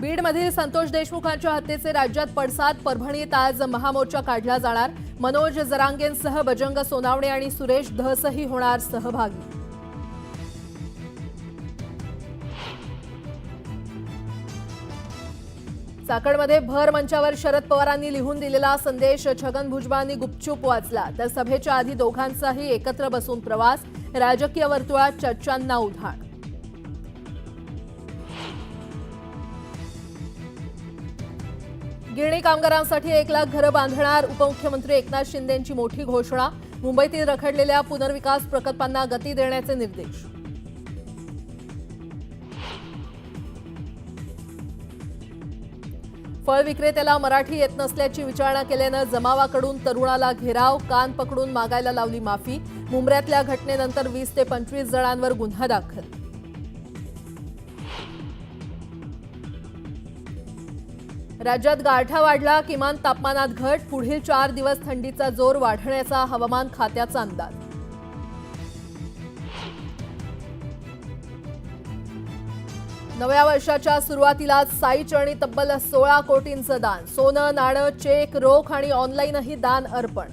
बीडमधील संतोष देशमुखांच्या हत्येचे राज्यात पडसाद. परभणीत आज महामोर्चा काढला जाणार. मनोज जरांगेंसह बजरंग सोनावणे आणि सुरेश धसही होणार सहभागी. चाकणमध्ये भर मंचावर शरद पवारांनी लिहून दिलेला संदेश छगन भुजबळांनी गुपचूप वाचला. तर सभेच्या आधी दोघांचाही एकत्र बसून प्रवास. राजकीय वर्तुळात चर्चांना उधाण. गिरणी कामगारांसाठी 1 लाख घरं बांधणार. उपमुख्यमंत्री एकनाथ शिंदेंची मोठी घोषणा. मुंबईतील रखडलेल्या पुनर्विकास प्रकल्पांना गती देण्याचे निर्देश. फळ विक्रेत्याला मराठी येत नसल्याची विचारणा केल्यानं जमावाकडून तरुणाला घेराव. कान पकडून मागायला लावली माफी. मुंबऱ्यातल्या घटनेनंतर 20 ते 25 जणांवर गुन्हा दाखल. राज्यात गारठा वाढला. किमान तापमानात घट. पुढील 4 दिवस थंडीचा जोर वाढण्याचा हवामान खात्याचा अंदाज. नव्या वर्षाच्या सुरुवातीलाच साईचरणी तब्बल 16 कोटींचं दान. सोनं, नाणं, चेक, रोख आणि ऑनलाईनही दान अर्पण.